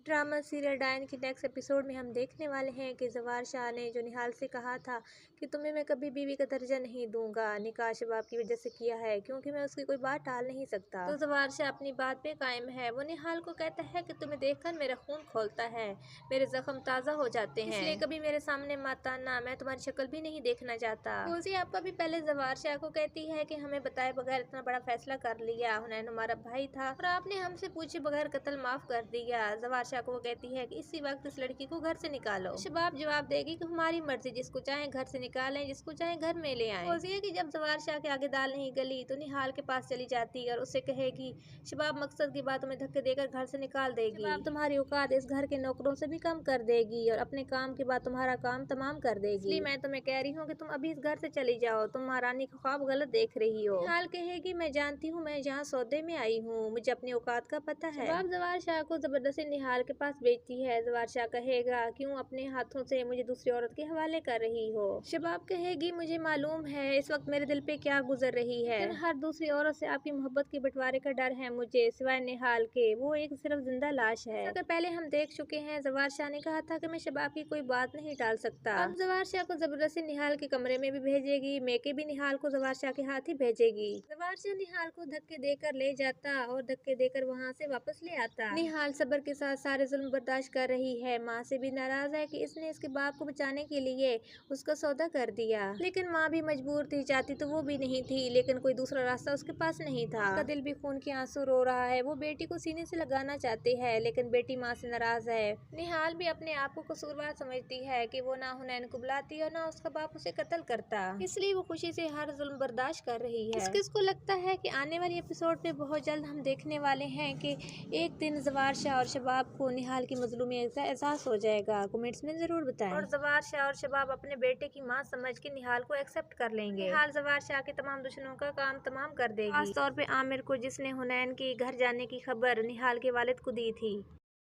Drama serial डायन की next episode में हम देखने वाले हैं कि जवार शाह ने जो निहाल से कहा था कि तुम्हें मैं कभी बीवी का दर्जा नहीं दूंगा, निकाह शबाब की वजह से किया है क्योंकि मैं उसकी कोई बात टाल नहीं सकता। तो जवार शाह अपनी बात पे कायम है। वो निहाल को कहता है कि तुम्हें देखकर मेरा खून खोलता है, मेरे जख्म ताज़ा हो जाते हैं, इसलिए कभी मेरे सामने मत आना, मैं तुम्हारी शक्ल भी नहीं देखना चाहता। फौजी आपा भी पहले जवार शाह को कहती है कि हमें बताए बगैर इतना बड़ा फैसला कर लिया, हुनैन हमारा भाई था और आपने हमसे पूछे बगैर कत्ल माफ कर दिया। जवार शाह को वो कहती है कि इसी वक्त इस लड़की को घर से निकालो। शबाब जवाब देगी कि हमारी मर्जी, जिसको चाहे घर से निकालें, जिसको चाहे घर में ले आए। फौजिया की जब जवार शाह के आगे दाल नहीं गली तो निहाल के पास चली जाती और उससे कहेगी शबाब मकसद की बात तुम्हें धक्के देकर घर से निकाल देगी, शबाब तुम्हारी औकात इस घर के नौकरों से भी कम कर देगी और अपने काम के बाद तुम्हारा काम तमाम कर देगी, इसलिए मैं तुम्हें कह रही हूँ कि तुम अभी इस घर से चली जाओ, तुम महारानी का ख्वाब गलत देख रही हो। निहाल कहेगी मैं जानती हूँ, मैं जहाँ सौदे में आई हूँ, मुझे अपनी औकात का पता है। शबाब जवार शाह को जबरदस्ती निहाल के पास भेजती है। जवार शाह कहेगा क्यों अपने हाथों से मुझे दूसरी औरत के हवाले कर रही हो। शबाब कहेगी मुझे मालूम है इस वक्त मेरे दिल पे क्या गुजर रही है, लेकिन हर दूसरी औरत से आपकी मोहब्बत के बंटवारे का डर है मुझे, सिवाय निहाल के, वो एक सिर्फ जिंदा लाश है। अगर पहले हम देख चुके हैं जवार शाह ने कहा था कि मैं शबाब की कोई बात नहीं टाल सकता। अब जवार शाह को जबरदस्ती निहाल के कमरे में भी भेजेगी, मेके भी निहाल को जवार शाह के हाथ ही भेजेगी। जवार शाह निहाल को धक्के देकर ले जाता और धक्के देकर वहाँ से वापस ले आता। निहाल सब्र के साथ सारे जुल्म बर्दाश्त कर रही है, माँ से भी नाराज है कि इसने इसके बाप को बचाने के लिए उसका सौदा कर दिया, लेकिन माँ भी मजबूर थी, चाहती तो वो भी नहीं थी, लेकिन कोई दूसरा रास्ता उसके पास नहीं था। उसका दिल भी खून के आंसू रो रहा है, वो बेटी को सीने से लगाना चाहती है लेकिन बेटी माँ से नाराज है। निहाल भी अपने आप को कसूरवार समझती है कि वो ना हुनैन को बुलाती और ना उसका बाप उसे कत्ल करता, इसलिए वो खुशी से हर जुल्म बर्दाश्त कर रही है। किसको लगता है कि आने वाली एपिसोड में बहुत जल्द हम देखने वाले हैं कि एक दिन जवार शाह और शबाब को निहाल की मजलूमियत का एहसास हो जाएगा। कमेंट्स में जरूर बताएं। और जवार शाह और शबाब अपने बेटे की माँ समझ के निहाल को एक्सेप्ट कर लेंगे। निहाल जवार शाह के तमाम दुश्मनों का काम तमाम कर देगी, खास तौर पे आमिर को, जिसने हुनैन के घर जाने की खबर निहाल के वालिद को दी थी।